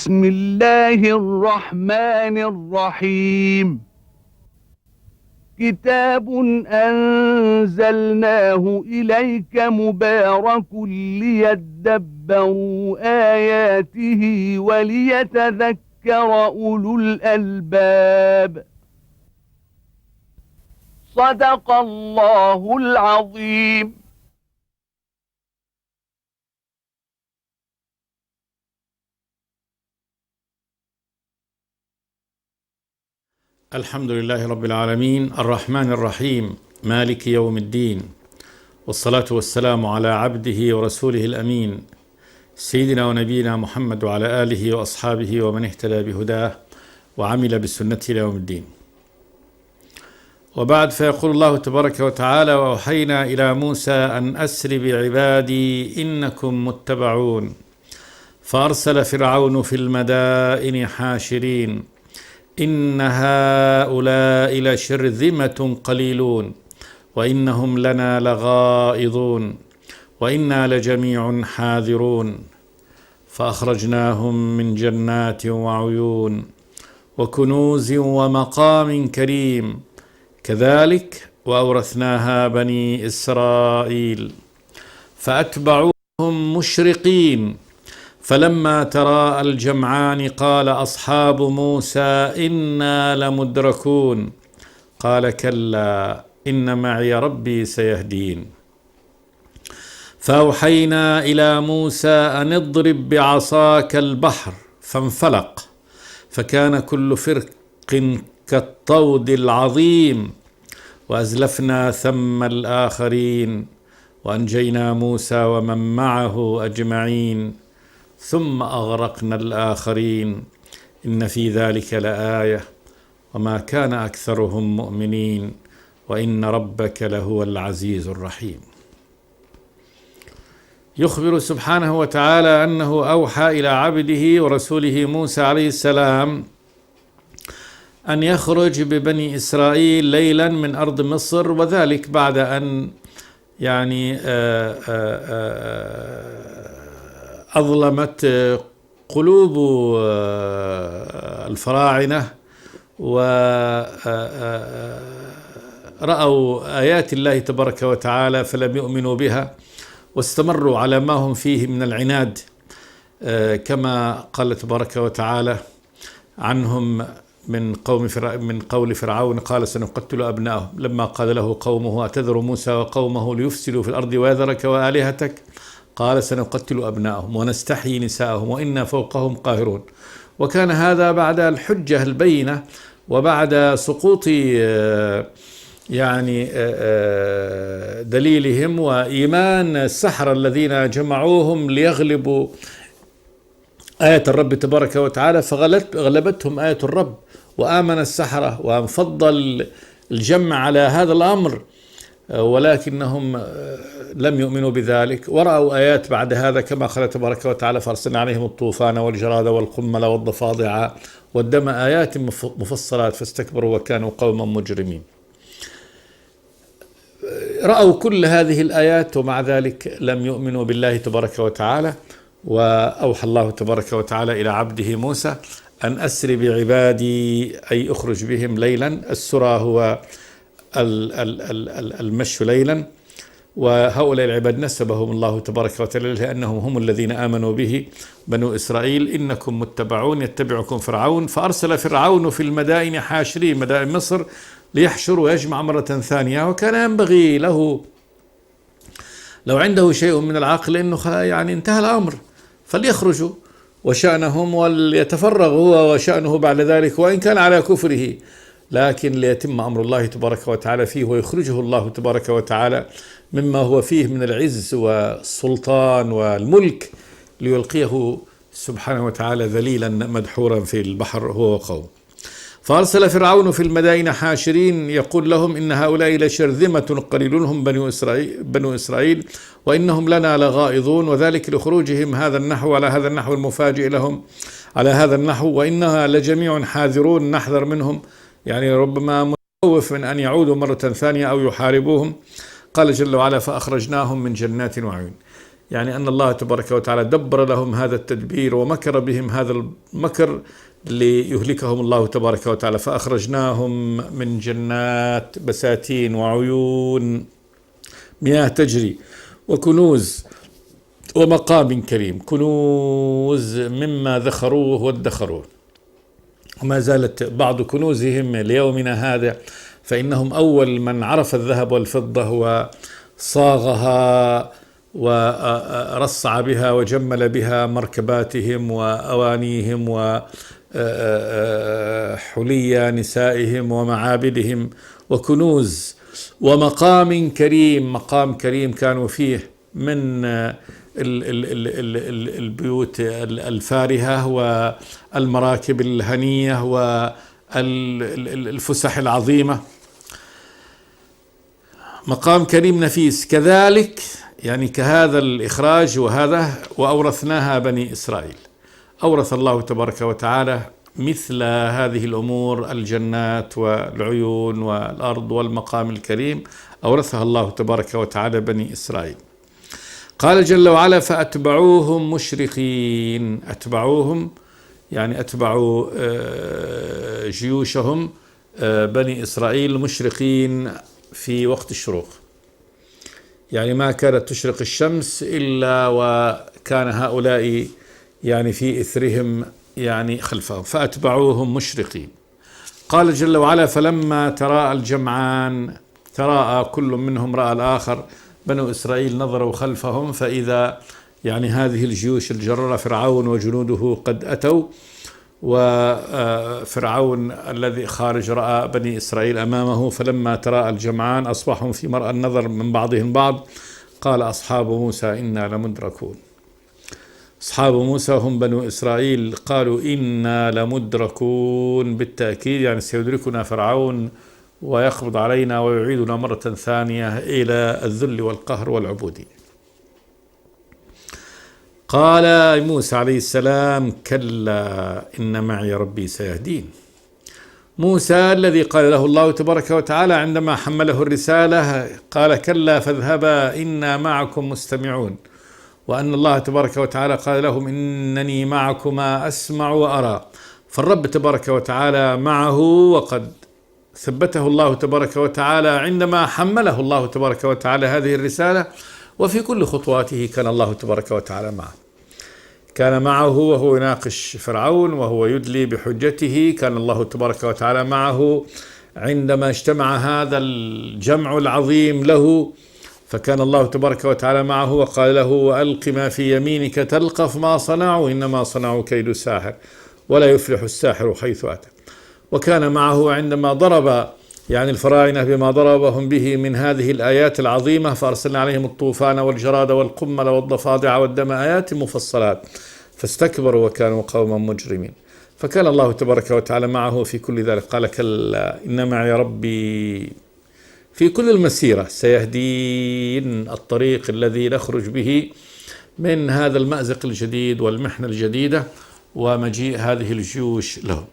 بسم الله الرحمن الرحيم كتاب أنزلناه إليك مبارك ليدبروا آياته وليتذكر أولو الألباب صدق الله العظيم. الحمد لله رب العالمين الرحمن الرحيم مالك يوم الدين، والصلاة والسلام على عبده ورسوله الأمين سيدنا ونبينا محمد وعلى آله وأصحابه ومن اهتدى بهداه وعمل بسنته إلى يوم الدين. وبعد، فيقول الله تبارك وتعالى: وأوحينا إلى موسى أن أسر بعبادي إنكم متبعون، فأرسل فرعون في المدائن حاشرين إن هؤلاء لشرذمة قليلون وإنهم لنا لغائظون وإنا لجميع حاذرون، فأخرجناهم من جنات وعيون وكنوز ومقام كريم كذلك وأورثناها بني إسرائيل، فأتبعوهم مشرقين فلما تراءى الجمعان قال أصحاب موسى إنا لمدركون قال كلا إن معي ربي سيهدين، فأوحينا إلى موسى أن اضرب بعصاك البحر فانفلق فكان كل فرق كالطود العظيم وأزلفنا ثم الآخرين وأنجينا موسى ومن معه أجمعين ثم أغرقنا الآخرين إن في ذلك لآية وما كان أكثرهم مؤمنين وإن ربك لهو العزيز الرحيم. يخبر سبحانه وتعالى أنه أوحى إلى عبده ورسوله موسى عليه السلام أن يخرج ببني إسرائيل ليلا من أرض مصر، وذلك بعد أن أظلمت قلوب الفراعنة ورأوا آيات الله تبارك وتعالى فلم يؤمنوا بها واستمروا على ما هم فيه من العناد، كما قال تبارك وتعالى عنهم من قول فرعون قال سنقتل أبناءهم لما قال له قومه أتذر موسى وقومه ليفسدوا في الأرض ويذرك وآلهتك قال سنقتل أبناءهم ونستحيي نساءهم وإنا فوقهم قاهرون. وكان هذا بعد الحجة البينة وبعد سقوط دليلهم وإيمان السحرة الذين جمعوهم ليغلبوا آية الرب تبارك وتعالى، فغلبتهم آية الرب وآمن السحرة وانفضل الجمع على هذا الأمر، ولكنهم لم يؤمنوا بذلك ورأوا آيات بعد هذا كما قال تبارك وتعالى فأرسلنا عليهم الطوفان والجراد والقمل والضفادع والدم آيات مفصلات فاستكبروا وكانوا قوما مجرمين. رأوا كل هذه الآيات ومع ذلك لم يؤمنوا بالله تبارك وتعالى، وأوحى الله تبارك وتعالى إلى عبده موسى أن أسر بعبادي أي أخرج بهم ليلا. السرى هو المشي ليلا، وهؤلاء العباد نسبهم الله تبارك وتعالى لأنهم هم الذين آمنوا به بنو إسرائيل. إنكم متبعون يتبعكم فرعون، فأرسل فرعون في المدائن حاشرين مدائن مصر ليحشر ويجمع مرة ثانية، وكان ينبغي له لو عنده شيء من العقل إنه انتهى الأمر فليخرجوا وشأنهم وليتفرغوا هو وشأنه بعد ذلك وإن كان على كفره، لكن ليتم أمر الله تبارك وتعالى فيه ويخرجه الله تبارك وتعالى مما هو فيه من العز والسلطان والملك ليلقيه سبحانه وتعالى ذليلا مدحورا في البحر هو وقوم. فأرسل فرعون في المدائن حاشرين يقول لهم إن هؤلاء لشرذمة قليلون هم بنو إسرائيل وإنهم لنا لغائظون، وذلك لخروجهم هذا النحو على هذا النحو المفاجئ لهم على هذا النحو وإنها لجميع حاذرون، نحذر منهم ربما متخوف من أن يعودوا مرة ثانية أو يحاربوهم. قال جل وعلا فأخرجناهم من جنات وعيون. يعني أن الله تبارك وتعالى دبر لهم هذا التدبير ومكر بهم هذا المكر ليهلكهم الله تبارك وتعالى. فأخرجناهم من جنات بساتين وعيون مياه تجري وكنوز ومقام كريم. كنوز مما ذخروه وادخروه، وما زالت بعض كنوزهم ليومنا هذا، فإنهم أول من عرف الذهب والفضة وصاغها ورصع بها وجمل بها مركباتهم وأوانيهم وحلي نسائهم ومعابدهم وكنوز ومقام كريم. مقام كريم كانوا فيه من البيوت الفارهة والمراكب الهنية والفسح العظيمة. مقام كريم نفيس. كذلك يعني كهذا الإخراج وهذا وأورثناها بني إسرائيل. أورث الله تبارك وتعالى مثل هذه الأمور، الجنات والعيون والأرض والمقام الكريم، أورثها الله تبارك وتعالى بني إسرائيل. قال جل وعلا: فأتبعوهم مشرقين. أتبعوهم يعني أتبعوا جيوشهم بني إسرائيل مشرقين في وقت الشروق، يعني ما كانت تشرق الشمس إلا وكان هؤلاء يعني في إثرهم يعني خلفهم. فأتبعوهم مشرقين. قال جل وعلا: فلما تراءى الجمعان، تراءى كل منهم رأى الآخر، بنو إسرائيل نظروا خلفهم فإذا يعني هذه الجيوش الجرارة فرعون وجنوده قد أتوا، وفرعون الذي خارج رأى بني إسرائيل أمامه. فلما تراءى الجمعان أصبحوا في مرأى النظر من بعضهم بعض. قال أصحاب موسى إنا لمدركون. أصحاب موسى هم بنو إسرائيل قالوا إنا لمدركون، بالتأكيد يعني سيدركنا فرعون ويقبض علينا ويعيدنا مرة ثانية إلى الذل والقهر والعبودية. قال موسى عليه السلام: كلا إن معي ربي سيهدين. موسى الذي قال له الله تبارك وتعالى عندما حمله الرسالة قال: كلا فاذهبا إنا معكم مستمعون، وأن الله تبارك وتعالى قال لهم: إنني معكما أسمع وأرى. فالرب تبارك وتعالى معه، وقد ثبته الله تبارك وتعالى عندما حمله الله تبارك وتعالى هذه الرسالة، وفي كل خطواته كان الله تبارك وتعالى معه. كان معه وهو يناقش فرعون وهو يدلي بحجته، كان الله تبارك وتعالى معه عندما اجتمع هذا الجمع العظيم له، فكان الله تبارك وتعالى معه وقال له: وألق ما في يمينك تلقف ما صنعوا إنما صنعوا كيد ساحر ولا يفلح الساحر حيث أتى. وكان معه عندما ضرب يعني الفراعنة بما ضربهم به من هذه الآيات العظيمة، فأرسلنا عليهم الطوفان والجراد والقمل والضفادع والدم آيات مفصلات فاستكبروا وكانوا قوما مجرمين. فكان الله تبارك وتعالى معه في كل ذلك. قال: كلا إن معي ربي في كل المسيرة سيهدين، الطريق الذي نخرج به من هذا المأزق الجديد والمحنة الجديدة ومجيء هذه الجيوش له.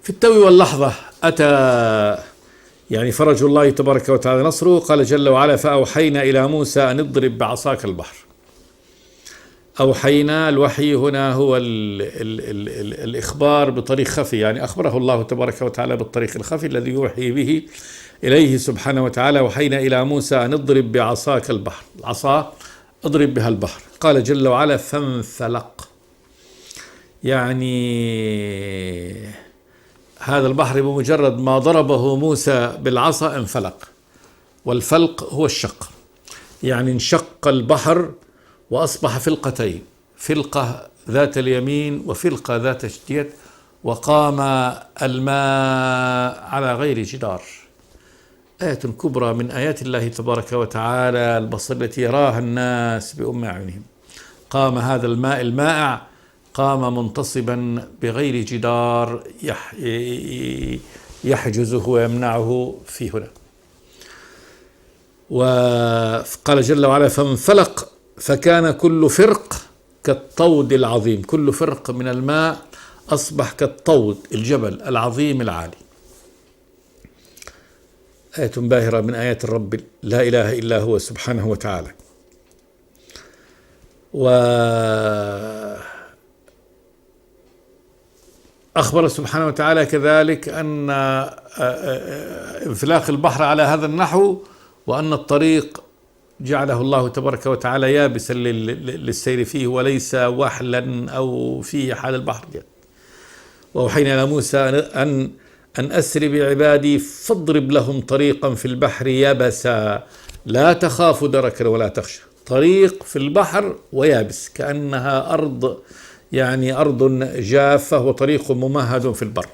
في التو واللحظة أتى يعني فرج الله تبارك وتعالى نصره. قال جل وعلا: فأوحينا إلى موسى أن اضرب بعصاك البحر. أوحينا، الوحي هنا هو الإخبار بطريق خفي، يعني أخبره الله تبارك وتعالى بالطريق الخفي الذي يوحي به إليه سبحانه وتعالى. وحينا إلى موسى أن اضرب بعصاك البحر، العصا اضرب بها البحر. قال جل وعلا: فانفلق، يعني هذا البحر بمجرد ما ضربه موسى بالعصا انفلق، والفلق هو الشق، يعني انشق البحر وأصبح فلقتين، فلقة ذات اليمين وفلقة ذات الشتيت، وقام الماء على غير جدار. آية كبرى من آيات الله تبارك وتعالى البصر التي يراها الناس بأم أعينهم. قام هذا الماء المائع، قام منتصبا بغير جدار يحجزه ويمنعه في هنا. وقال جل وعلا: فانفلق فكان كل فرق كالطود العظيم. كل فرق من الماء أصبح كالطود، الجبل العظيم العالي. آية باهرة من آيات الرب لا إله إلا هو سبحانه وتعالى. وأخبر سبحانه وتعالى كذلك أن انفلاق البحر على هذا النحو، وأن الطريق جعله الله تبارك وتعالى يابسا للسير فيه وليس وحلا أو فيه حال البحر جد. وأوحينا إلى موسى أن أسر بعبادي فاضرب لهم طريقا في البحر يبسا لا تخاف دركا ولا تخشى. طريق في البحر ويابس، كأنها أرض يعني أرض جافة، وطريق ممهد في البر.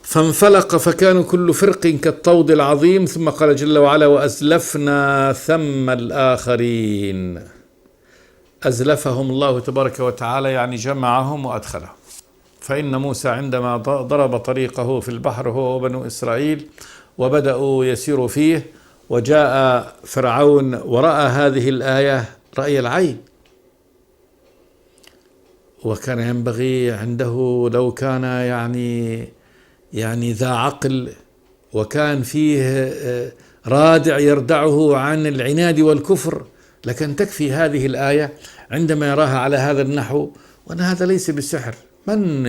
فانفلق فكانوا كل فرق كالطود العظيم. ثم قال جل وعلا وأزلفنا ثم الآخرين. أزلفهم الله تبارك وتعالى يعني جمعهم وأدخلهم. فإن موسى عندما ضرب طريقه في البحر هو وبنو إسرائيل وبدأوا يسيروا فيه، وجاء فرعون ورأى هذه الآية رأي العين، وكان ينبغي عنده لو كان يعني ذا عقل وكان فيه رادع يردعه عن العناد والكفر، لكن تكفي هذه الآية عندما يراها على هذا النحو، وأن هذا ليس بالسحر. من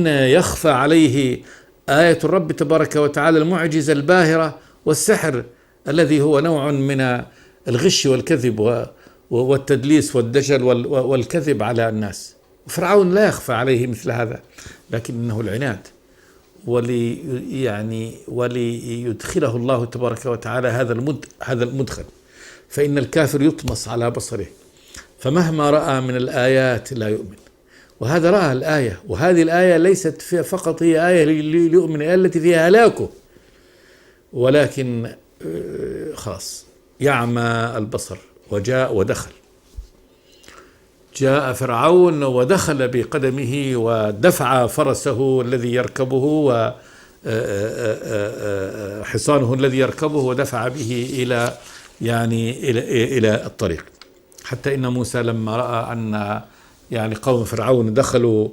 يخفى عليه آية الرب تبارك وتعالى المعجزة الباهرة، والسحر الذي هو نوع من الغش والكذب والتدليس والدجل والكذب على الناس. وفرعون لا يخفى عليه مثل هذا، لكنه العناد، وليدخله الله تبارك وتعالى هذا المدخل. فإن الكافر يطمس على بصره، فمهما رأى من الآيات لا يؤمن. وهذا رأى الآية، وهذه الآية ليست فقط هي آية ليؤمن، التي فيها هلاكه، ولكن خلاص يعمى البصر. وجاء ودخل، جاء فرعون ودخل بقدمه ودفع فرسه الذي يركبه وحصانه الذي يركبه، ودفع به إلى الطريق. حتى إن موسى لما رأى أن قوم فرعون دخلوا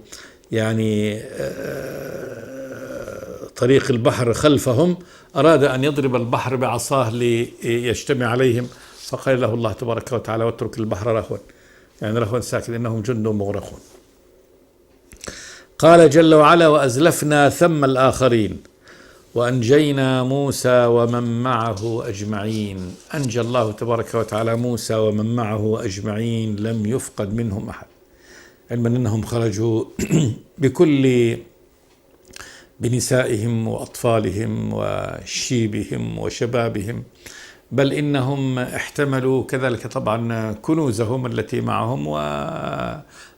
طريق البحر خلفهم، أراد أن يضرب البحر بعصاه ليجتمع عليهم، فقال له الله تبارك وتعالى واترك البحر رهوا، رهوا ساكن إنهم جند مغرقون. قال جل وعلا وأزلفنا ثم الآخرين وأنجينا موسى ومن معه أجمعين. أنجى الله تبارك وتعالى موسى ومن معه أجمعين، لم يفقد منهم أحد، علما أنهم خرجوا بنسائهم وأطفالهم وشيبهم وشبابهم، بل إنهم احتملوا كذلك طبعا كنوزهم التي معهم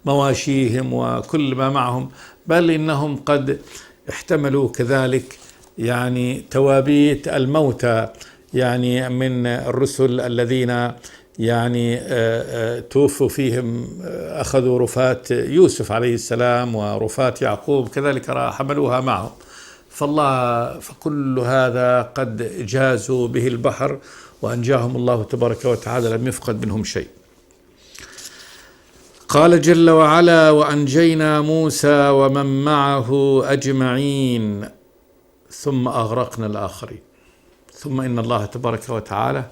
ومواشيهم وكل ما معهم، بل إنهم قد احتملوا كذلك توابيت الموتى من الرسل الذين توفوا فيهم، أخذوا رفات يوسف عليه السلام ورفات يعقوب كذلك حملوها معهم. فكل هذا قد جازوا به البحر وأنجاهم الله تبارك وتعالى، لم يفقد منهم شيء. قال جل وعلا وأنجينا موسى ومن معه أجمعين ثم أغرقنا الآخرين. ثم إن الله تبارك وتعالى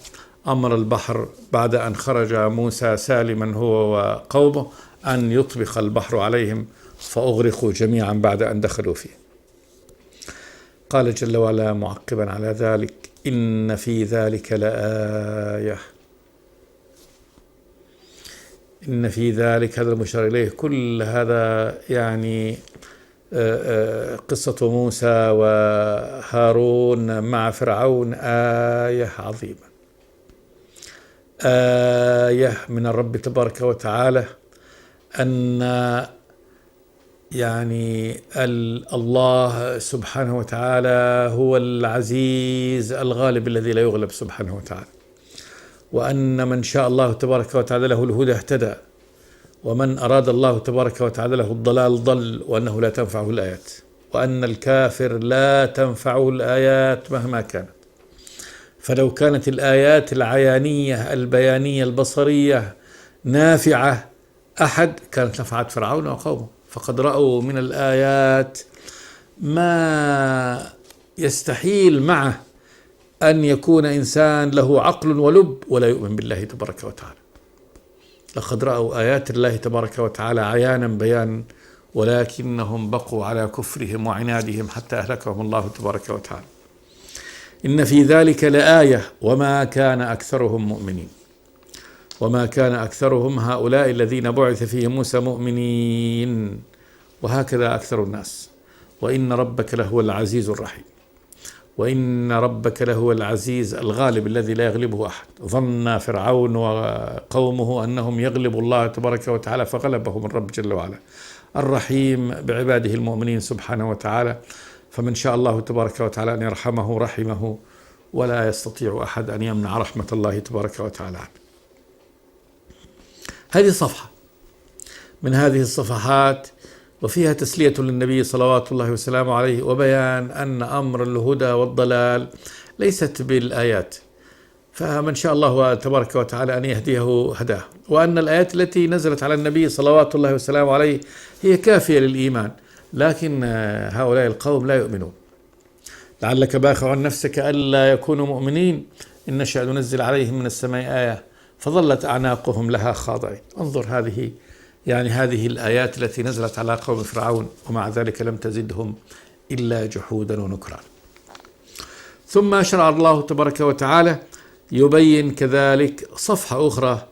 أمر البحر بعد أن خرج موسى سالما هو وقومه أن يطبق البحر عليهم، فأغرقوا جميعا بعد أن دخلوا فيه. قال جل وعلا معقبا على ذلك إن في ذلك لآية. إن في ذلك، هذا المشار إليه، كل هذا قصة موسى وهارون مع فرعون آية عظيمة، آية من الرب تبارك وتعالى أن الله سبحانه وتعالى هو العزيز الغالب الذي لا يغلب سبحانه وتعالى، وأن من شاء الله تبارك وتعالى له الهدى اهتدى، ومن أراد الله تبارك وتعالى له الضلال ضل، وأنه لا تنفعه الآيات، وأن الكافر لا تنفعه الآيات مهما كانت. فلو كانت الآيات العيانية البيانية البصرية نافعة أحد كانت نفعت فرعون وقومه، فقد رأوا من الآيات ما يستحيل معه أن يكون إنسان له عقل ولب ولا يؤمن بالله تبارك وتعالى. لقد رأوا آيات الله تبارك وتعالى عيانا بيانا ولكنهم بقوا على كفرهم وعنادهم حتى أهلكهم الله تبارك وتعالى. إن في ذلك لآية وما كان أكثرهم مؤمنين وما كان أكثرهم هؤلاء الذين بعث فيهم موسى مؤمنين، وهكذا أكثر الناس. وإن ربك لهو العزيز الرحيم، وإن ربك لهو العزيز الغالب الذي لا يغلبه أحد. ظن فرعون وقومه أنهم يغلبوا الله تبارك وتعالى فغلبهم الرب جل وعلا. الرحيم بعباده المؤمنين سبحانه وتعالى، فمن شاء الله تبارك وتعالى أن يرحمه رحمه، ولا يستطيع أحد أن يمنع رحمة الله تبارك وتعالى عنه. هذه صفحة من هذه الصفحات، وفيها تسلية للنبي صلوات الله وسلامه عليه، وبيان أن أمر الهدى والضلال ليست بالآيات، فمن شاء الله تبارك وتعالى أن يهديه هداه، وأن الآيات التي نزلت على النبي صلوات الله وسلامه عليه هي كافية للإيمان، لكن هؤلاء القوم لا يؤمنون. لعلك باخع نفسك ألا يكونوا مؤمنين إن نشأ ننزل عليهم من السماء آية فظلت أعناقهم لها خاضعين. انظر هذه الآيات التي نزلت على قوم فرعون، ومع ذلك لم تزدهم إلا جحودا ونكرا. ثم شرع الله تبارك وتعالى يبين كذلك صفحة أخرى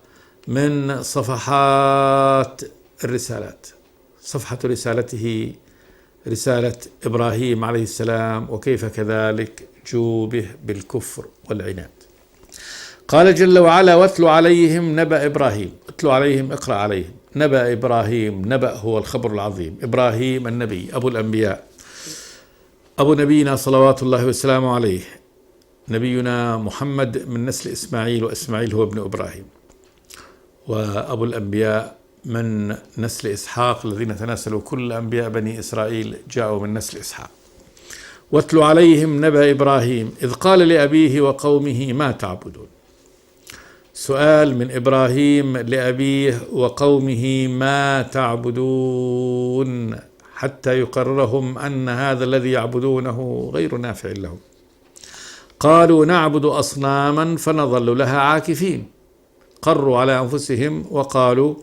من صفحات الرسالات، صفحة رسالته، رسالة إبراهيم عليه السلام، وكيف كذلك جوبه بالكفر والعناد. قال جل وعلا: واتل عليهم نبأ إبراهيم. اتل عليهم، اقرأ عليهم. نبأ إبراهيم، نبأ هو الخبر العظيم. إبراهيم النبي أبو الأنبياء، أبو نبينا صلوات الله وسلامه عليه. نبينا محمد من نسل إسماعيل، وإسماعيل هو ابن إبراهيم. وأبو الأنبياء من نسل إسحاق، الذين تناسلوا كل أنبياء بني إسرائيل جاءوا من نسل إسحاق. واتل عليهم نبأ إبراهيم إذ قال لأبيه وقومه ما تعبدون. سؤال من إبراهيم لأبيه وقومه ما تعبدون، حتى يقررهم أن هذا الذي يعبدونه غير نافع لهم. قالوا نعبد أصناما فنظل لها عاكفين. قروا على أنفسهم وقالوا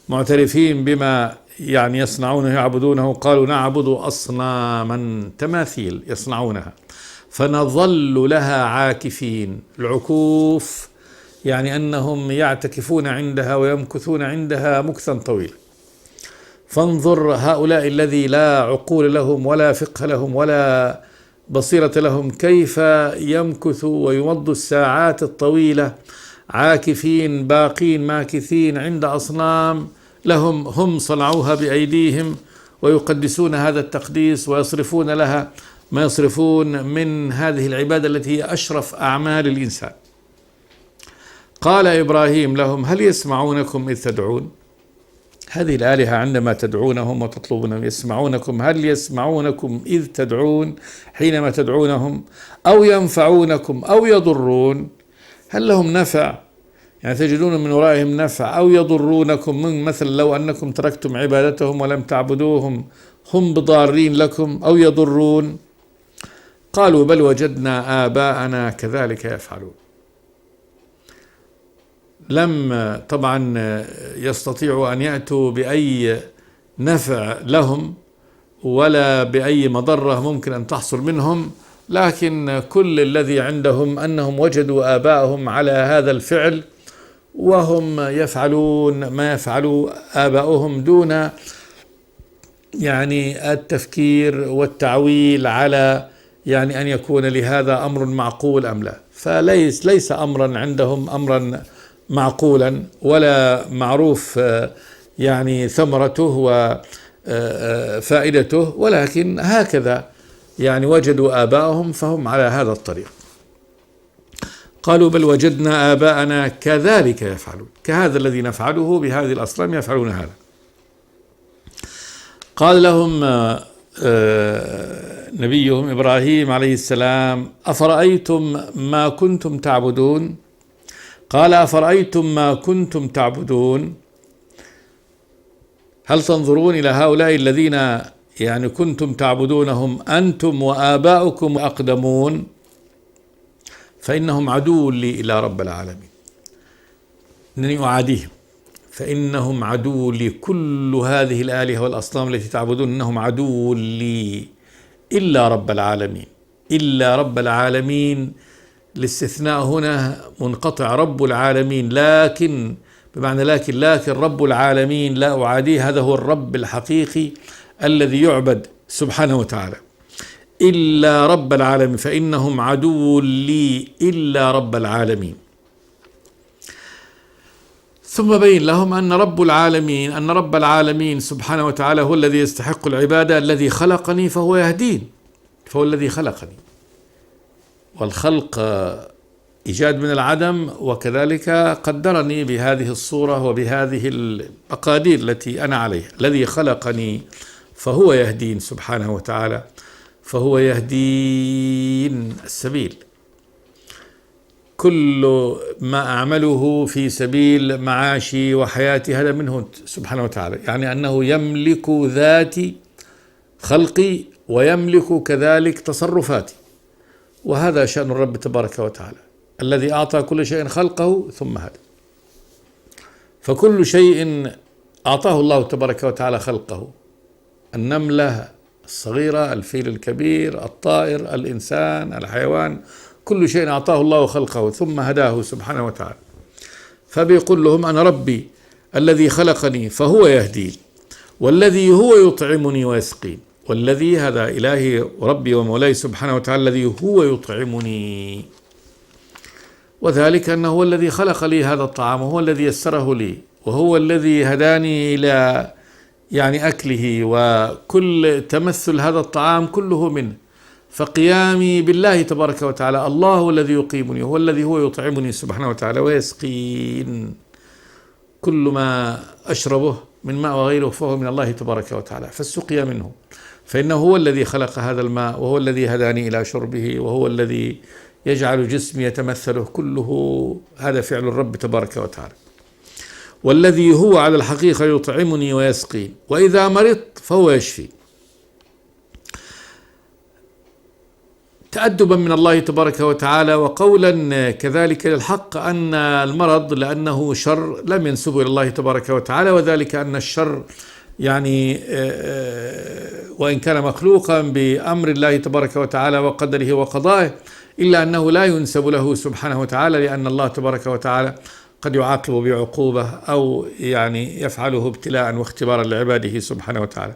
معترفين بما يصنعونه يعبدونه، قالوا نعبد أصناما، تماثيل يصنعونها، فنظل لها عاكفين. العكوف أنهم يعتكفون عندها ويمكثون عندها مكثا طويلا. فانظر هؤلاء الذي لا عقول لهم ولا فقه لهم ولا بصيرة لهم، كيف يمكثوا ويمضوا الساعات الطويلة عاكفين باقين ماكثين عند أصنام لهم هم صنعوها بأيديهم، ويقدسون هذا التقديس ويصرفون لها ما يصرفون من هذه العبادة التي هي أشرف أعمال الإنسان. قال إبراهيم لهم هل يسمعونكم إذ تدعون؟ هذه الآلهة عندما تدعونهم وتطلبونهم يسمعونكم؟ هل يسمعونكم إذ تدعون حينما تدعونهم؟ أو ينفعونكم أو يضرون؟ هل لهم نفع تجدون من ورائهم نفع؟ أو يضرونكم، من مثل لو أنكم تركتم عبادتهم ولم تعبدوهم هم بضارين لكم أو يضرون؟ قالوا بل وجدنا آباءنا كذلك يفعلون. لم طبعا يستطيعوا أن يأتوا بأي نفع لهم ولا بأي مضرة ممكن أن تحصل منهم، لكن كل الذي عندهم أنهم وجدوا آباءهم على هذا الفعل وهم يفعلون ما يفعلوا آباؤهم دون التفكير والتعويل على أن يكون لهذا أمر معقول أم لا. فليس أمرا عندهم أمرا معقولا ولا معروف ثمرته وفائدته، ولكن هكذا وجدوا آباءهم فهم على هذا الطريق. قالوا بل وجدنا آباءنا كذلك يفعلون، كهذا الذي نفعله بهذه الأصنام يفعلون هذا. قال لهم نبيهم إبراهيم عليه السلام أفرأيتم ما كنتم تعبدون؟ قال أفرأيتم ما كنتم تعبدون، هل تنظرون إلى هؤلاء الذين كنتم تعبدونهم أنتم وآباؤكم أقدمون؟ فإنهم عدو لي إلى رب العالمين، إنني أعاديهم، فإنهم عدو لي، كل هذه الآلهة والأصنام التي تعبدون إنهم عدو لي إلا رب العالمين. إلا رب العالمين، الاستثناء هنا منقطع، رب العالمين، لكن بمعنى لكن رب العالمين لا أعاديه، هذا هو الرب الحقيقي الذي يعبد سبحانه وتعالى. إلا رب العالمين، فإنهم عدو لي إلا رب العالمين. ثم بين لهم أن رب العالمين سبحانه وتعالى هو الذي يستحق العبادة، الذي خلقني فهو يهدين، فهو الذي خلقني، والخلق إيجاد من العدم، وكذلك قدرني بهذه الصورة وبهذه المقادير التي أنا عليها. الذي خلقني فهو يهدين سبحانه وتعالى، فهو يهدين السبيل. كل ما أعمله في سبيل معاشي وحياتي هذا منه سبحانه وتعالى، يعني أنه يملك ذاتي خلقي ويملك كذلك تصرفاتي، وهذا شأن الرب تبارك وتعالى الذي أعطى كل شيء خلقه ثم هدى. فكل شيء أعطاه الله تبارك وتعالى خلقه، النملة الصغيرة، الفيل الكبير، الطائر، الإنسان، الحيوان، كل شيء أعطاه الله خلقه ثم هداه سبحانه وتعالى. فبيقول لهم أنا ربي الذي خلقني فهو يهدين، والذي هو يطعمني ويسقين، والذي هذا إلهي وربي ومولاي سبحانه وتعالى الذي هو يطعمني، وذلك أنه هو الذي خلق لي هذا الطعام، وهو الذي يسره لي، وهو الذي هداني إلى يعني أكله، وكل تمثل هذا الطعام كله منه. فقيامي بالله تبارك وتعالى، الله هو الذي يقيمني، هو الذي هو يطعمني سبحانه وتعالى ويسقين، كل ما أشربه من ماء وغيره فهو من الله تبارك وتعالى، فالسقيا منه، فإنه هو الذي خلق هذا الماء، وهو الذي هداني إلى شربه، وهو الذي يجعل جسمي يتمثله، كله هذا فعل الرب تبارك وتعالى. والذي هو على الحقيقة يطعمني ويسقين، وإذا مرضت فهو يشفي، تأدبا من الله تبارك وتعالى، وقولا كذلك للحق أن المرض لأنه شر لم ينسبه إلى الله تبارك وتعالى، وذلك أن الشر يعني وإن كان مخلوقا بأمر الله تبارك وتعالى وقدره وقضائه، إلا أنه لا ينسب له سبحانه وتعالى، لأن الله تبارك وتعالى قد يعاقبه بعقوبة أو يعني يفعله ابتلاء واختبارا لعباده سبحانه وتعالى.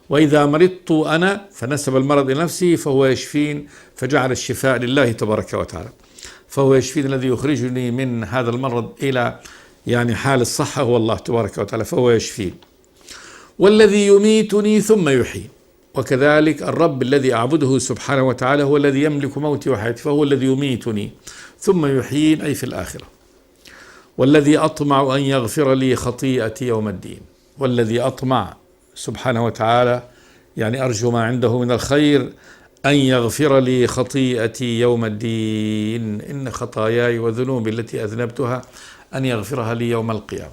وإذا مرضت أنا فنسب المرض إلى نفسه فهو يشفين، فجعل الشفاء لله تبارك وتعالى، فهو يشفين الذي يخرجني من هذا المرض إلى يعني حال الصحة هو الله تبارك وتعالى، فهو يشفين. والذي يميتني ثم يحيي، وكذلك الرب الذي أعبده سبحانه وتعالى هو الذي يملك موتي وحياتي، فهو الذي يميتني ثم يحيين أي في الآخرة. والذي أطمع أن يغفر لي خطيئتي يوم الدين، والذي أطمع سبحانه وتعالى يعني أرجو ما عنده من الخير أن يغفر لي خطيئتي يوم الدين، إن خطاياي وذنوبي التي أذنبتها أن يغفرها لي يوم القيامة.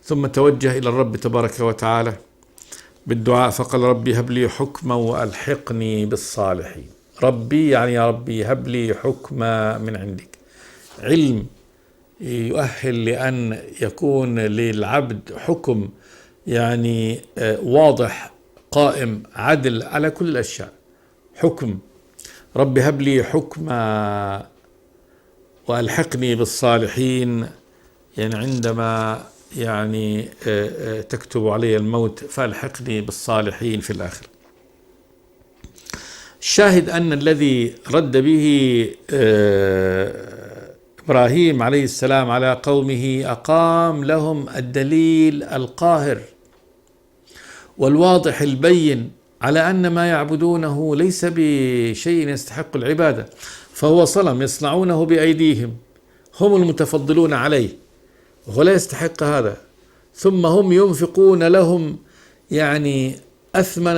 ثم توجه إلى الرب تبارك وتعالى بالدعاء فقال ربي هب لي حكما وألحقني بالصالحين. ربي يعني يا ربي هب لي حكما من عندك، علم يؤهل لأن يكون للعبد حكم يعني واضح قائم عدل على كل الأشياء، حكم. رب هب لي حكما وألحقني بالصالحين، يعني عندما يعني تكتب علي الموت فألحقني بالصالحين في الآخر. الشاهد أن الذي رد به إبراهيم عليه السلام على قومه أقام لهم الدليل القاهر والواضح البين على أن ما يعبدونه ليس بشيء يستحق العبادة، فهو صنم يصنعونه بأيديهم، هم المتفضلون عليه وهو لا يستحق هذا، ثم هم ينفقون لهم يعني أثمن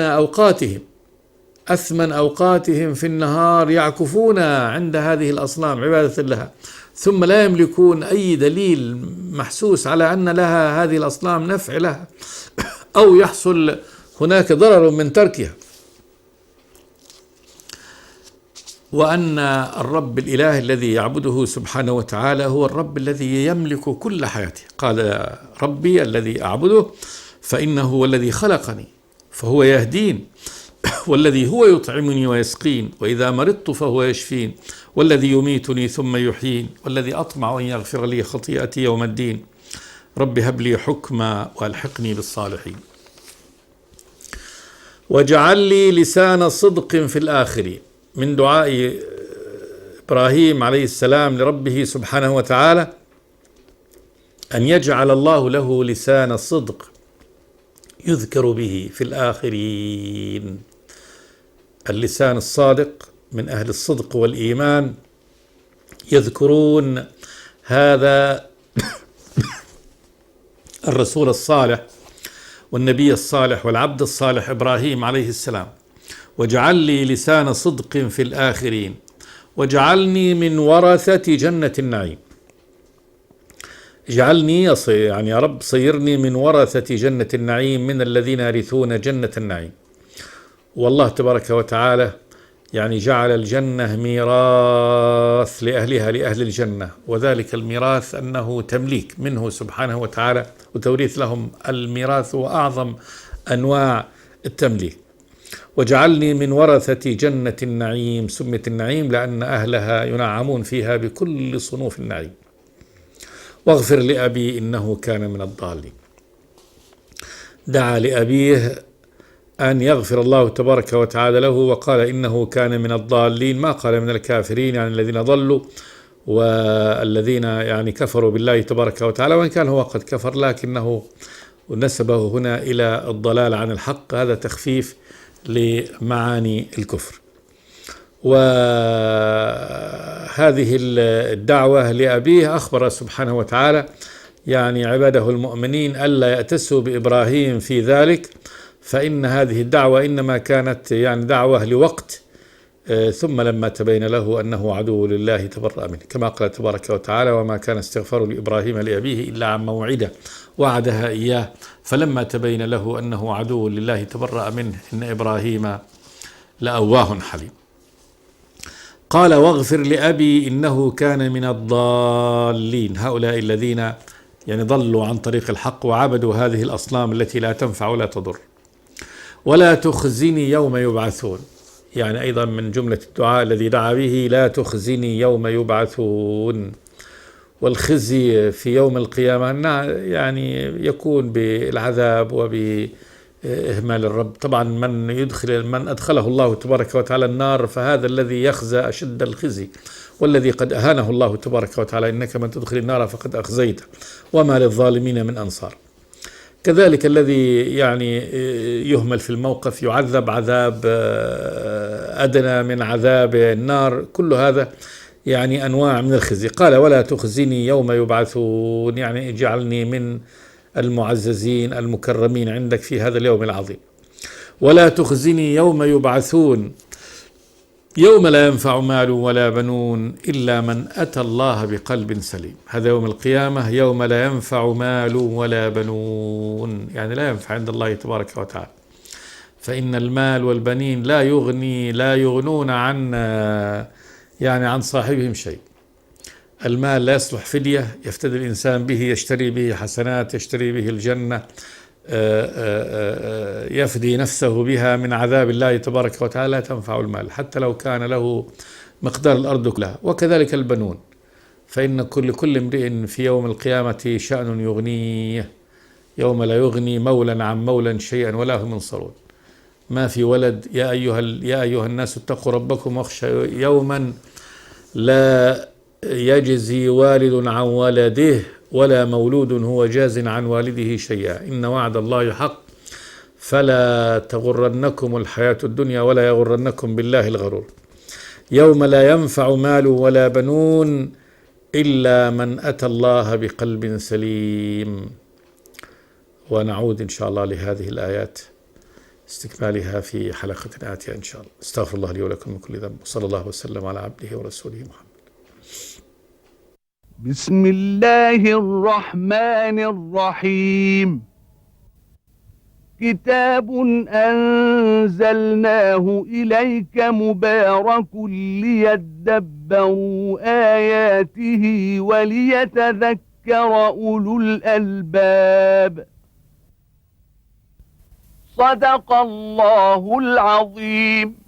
أوقاتهم في النهار يعكفون عند هذه الأصنام عبادة لها، ثم لا يملكون أي دليل محسوس على أن لها هذه الأصنام نفع لها أو يحصل هناك ضرر من تركها. وأن الرب الإله الذي يعبده سبحانه وتعالى هو الرب الذي يملك كل حياته. قال ربي الذي أعبده فإنه هو الذي خلقني فهو يهدين، والذي هو يطعمني ويسقين، وإذا مرضت فهو يشفين، والذي يميتني ثم يحيين، والذي أطمع أن يغفر لي خطيئتي يوم الدين. رب هب لي حكما وألحقني بالصالحين. واجعل لي لسان صدق في الآخرين. من دعاء إبراهيم عليه السلام لربه سبحانه وتعالى أن يجعل الله له لسان صدق يذكر به في الآخرين. اللسان الصادق من أهل الصدق والإيمان يذكرون هذا الرسول الصالح والنبي الصالح والعبد الصالح إبراهيم عليه السلام. واجعل لي لسان صدق في الآخرين واجعلني من ورثة جنة النعيم. اجعلني يعني يا رب صيرني من ورثة جنة النعيم، من الذين يرثون جنة النعيم. والله تبارك وتعالى يعني جعل الجنة ميراث لأهلها، لأهل الجنة، وذلك الميراث أنه تمليك منه سبحانه وتعالى، وتوريث لهم الميراث وأعظم أنواع التمليك. واجعلني من ورثة جنة النعيم. سمت النعيم لأن أهلها ينعمون فيها بكل صنوف النعيم. واغفر لأبي إنه كان من الضالين. دعا لأبيه أن يغفر الله تبارك وتعالى له، وقال إنه كان من الضالين، ما قال من الكافرين يعني الذين ضلوا والذين يعني كفروا بالله تبارك وتعالى، وإن كان هو قد كفر لكنه نسبه هنا إلى الضلال عن الحق، هذا تخفيف لمعاني الكفر. وهذه الدعوة لأبيه أخبر سبحانه وتعالى يعني عباده المؤمنين ألا يأتسوا بإبراهيم في ذلك، فإن هذه الدعوة إنما كانت يعني دعوة لوقت، ثم لما تبين له أنه عدو لله تبرأ منه، كما قال تبارك وتعالى: وما كان استغفار لإبراهيم لأبيه إلا عن موعدة وعدها إياه فلما تبين له أنه عدو لله تبرأ منه إن إبراهيم لأواه حليم. قال: واغفر لأبي إنه كان من الضالين. هؤلاء الذين يعني ضلوا عن طريق الحق وعبدوا هذه الأصنام التي لا تنفع ولا تضر. ولا تخزني يوم يبعثون، يعني أيضا من جملة الدعاء الذي دعا به: لا تخزني يوم يبعثون. والخزي في يوم القيامة يعني يكون بالعذاب وبإهمال الرب. طبعا من أدخله الله تبارك وتعالى النار فهذا الذي يخزى أشد الخزي، والذي قد أهانه الله تبارك وتعالى: إنك من تدخل النار فقد أخزيته وما للظالمين من أنصار. كذلك الذي يعني يهمل في الموقف يعذب عذاب أدنى من عذاب النار. كل هذا يعني أنواع من الخزي. قال: ولا تخزني يوم يبعثون، يعني اجعلني من المعززين المكرمين عندك في هذا اليوم العظيم. ولا تخزني يوم يبعثون يوم لا ينفع مال ولا بنون إلا من أتى الله بقلب سليم. هذا يوم القيامة، يوم لا ينفع مال ولا بنون، يعني لا ينفع عند الله تبارك وتعالى. فإن المال والبنين لا يغنون عن صاحبهم شيء. المال لا يصلح فدية يفتدي الإنسان به، يشتري به حسنات، يشتري به الجنة، يفدي نفسه بها من عذاب الله تبارك وتعالى. لا تنفع المال حتى لو كان له مقدار الأرض كلها. وكذلك البنون، فإن كل امرئ في يوم القيامة شأن يغنيه، يوم لا يغني مولا عن مولا شيئا ولا هم ينصرون. ما في ولد. يا أيها الناس اتقوا ربكم واخشوا يوما لا يجزي والد عن ولده ولا مولود هو جاز عن والده شيئا إن وعد الله حق فلا تغرنكم الحياة الدنيا ولا يغرنكم بالله الغرور. يوم لا ينفع مال ولا بنون إلا من أتى الله بقلب سليم. ونعود إن شاء الله لهذه الآيات استكمالها في حلقة آتية إن شاء الله. استغفر الله لي ولكم من كل ذنب، وصلى الله وسلم على عبده ورسوله محمد. بسم الله الرحمن الرحيم. كتاب أنزلناه إليك مبارك ليدبروا آياته وليتذكر أولو الألباب. صدق الله العظيم.